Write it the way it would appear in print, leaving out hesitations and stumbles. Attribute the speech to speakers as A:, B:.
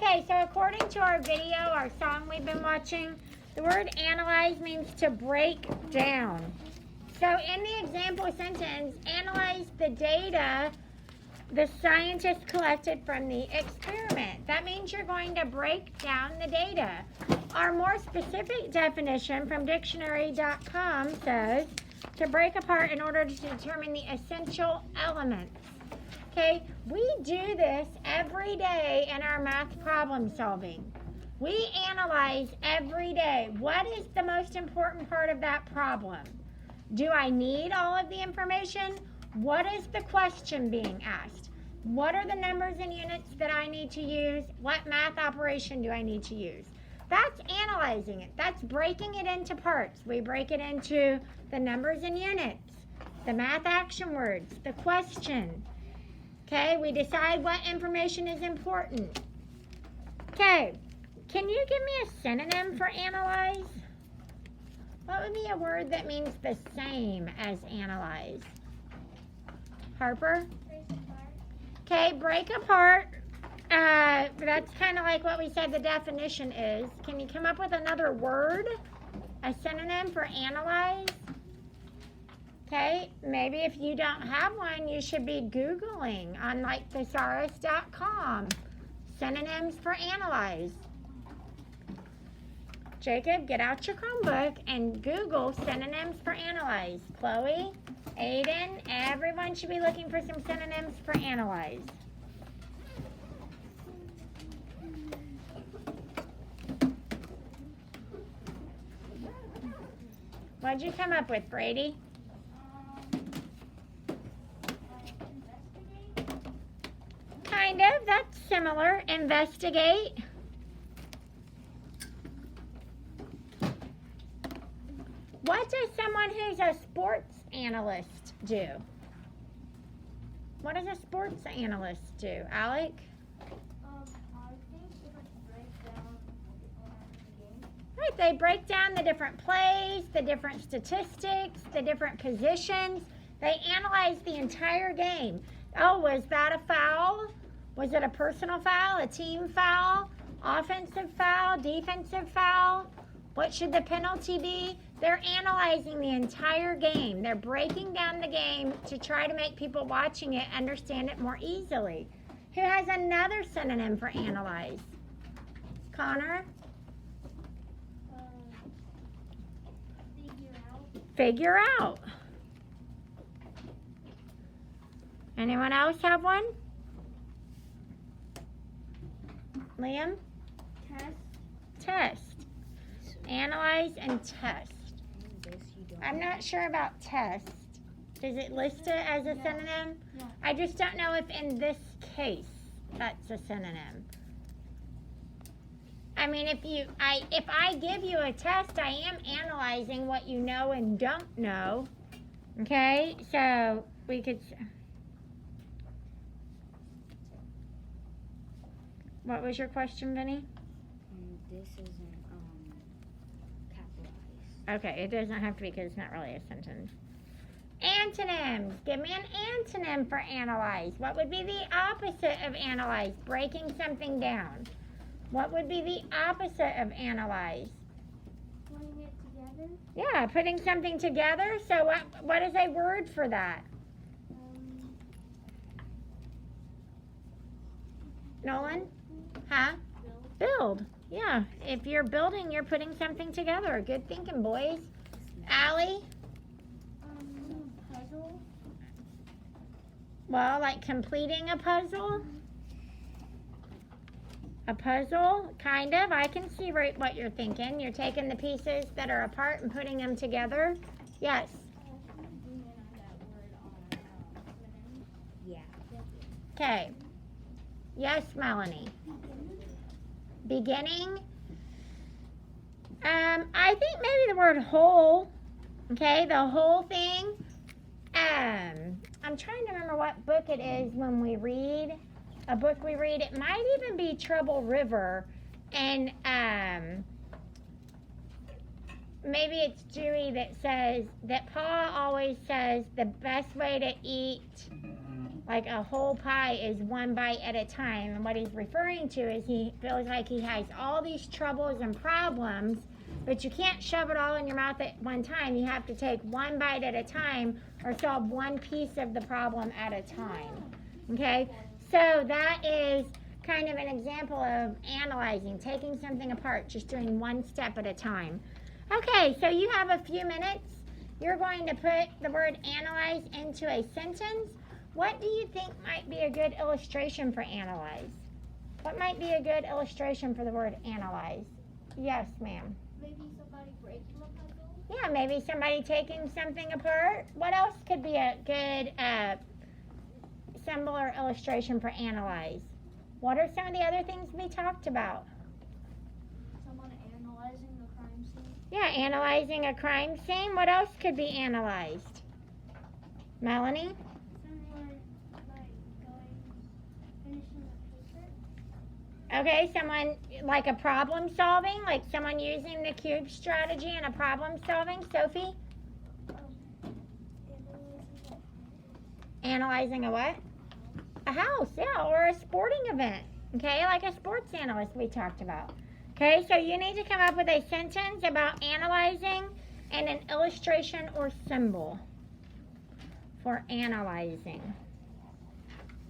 A: Okay, so according to our video, our song we've been watching, the word analyze means to break down. So in the example sentence, analyze the data the scientists collected from the experiment. That means you're going to break down the data. Our more specific definition from dictionary.com says to break apart in order to determine the essential elements. Okay, we do this every day in our math problem solving. We analyze every day. What is the most important part of that problem? Do I need all of the information? What is the question being asked? What are the numbers and units that I need to use? What math operation do I need to use? That's analyzing it. That's breaking it into parts. We break it into the numbers and units, the math action words, the question. Okay, we decide what information is important. Okay, can you give me a synonym for analyze? What would be a word that means the same as analyze? Harper? Okay, break apart. That's kind of like what we said the definition is. Can you come up with another word? A synonym for analyze? Okay, maybe if you don't have one, you should be Googling on like thesaurus.com. Synonyms for analyze. Jacob, get out your Chromebook and Google synonyms for analyze. Chloe, Aiden, everyone should be looking for some synonyms for analyze. What'd you come up with, Brady? Kind of, that's similar. Investigate. What does someone who's a sports analyst do? What does a sports analyst do? Alec?
B: I think it would break down the game.
A: Right, they break down the different plays, the different statistics, the different positions. They analyze the entire game. Oh, was that a foul? Was it a personal foul, a team foul, offensive foul, defensive foul? What should the penalty be? They're analyzing the entire game. They're breaking down the game to try to make people watching it understand it more easily. Who has another synonym for analyze? Connor?
B: Figure out.
A: Figure out. Anyone else have one? Liam? Test. Analyze and test. I'm not sure about test. Does it list it as a synonym?
B: Yeah.
A: I just don't know if in this case that's a synonym. I mean, if I give you a test, I am analyzing what you know and don't know. Okay, so we could. What was your question, Vinny?
C: This isn't capitalized.
A: Okay, it doesn't have to be because it's not really a sentence. Antonyms. Give me an antonym for analyze. What would be the opposite of analyze? Breaking something down. What would be the opposite of analyze?
B: Putting it together.
A: Yeah, putting something together. So what is a word for that? Nolan? Huh? Build. Yeah, if you're building, you're putting something together. Good thinking, boys. Allie?
B: Puzzle.
A: Well, like completing a puzzle? A puzzle, kind of. I can see right what you're thinking. You're taking the pieces that are apart and putting them together. Yes.
C: Yeah.
A: Okay. Yes, Melanie. Beginning. I think maybe the word whole. Okay, the whole thing. I'm trying to remember what book it is when we read. A book we read. It might even be Trouble River. And maybe it's Dewey that says that Pa always says the best way to eat like a whole pie is one bite at a time. And what he's referring to is he feels like he has all these troubles and problems, but you can't shove it all in your mouth at one time. You have to take one bite at a time or solve one piece of the problem at a time. Okay? So that is kind of an example of analyzing, taking something apart, just doing one step at a time. Okay, so you have a few minutes. You're going to put the word analyze into a sentence. What do you think might be a good illustration for analyze? What might be a good illustration for the word analyze? Yes, ma'am.
B: Maybe somebody breaking a puzzle.
A: Yeah, maybe somebody taking something apart. What else could be a good symbol or illustration for analyze? What are some of the other things we talked about?
B: Someone analyzing the crime scene.
A: Yeah, analyzing a crime scene. What else could be analyzed? Melanie?
B: Someone finishing a paper.
A: Okay, someone like a problem solving, like someone using the cube strategy and a problem solving. Sophie? Analyzing a what? A house, yeah, or a sporting event. Okay, like a sports analyst we talked about. Okay, so you need to come up with a sentence about analyzing and an illustration or symbol for analyzing.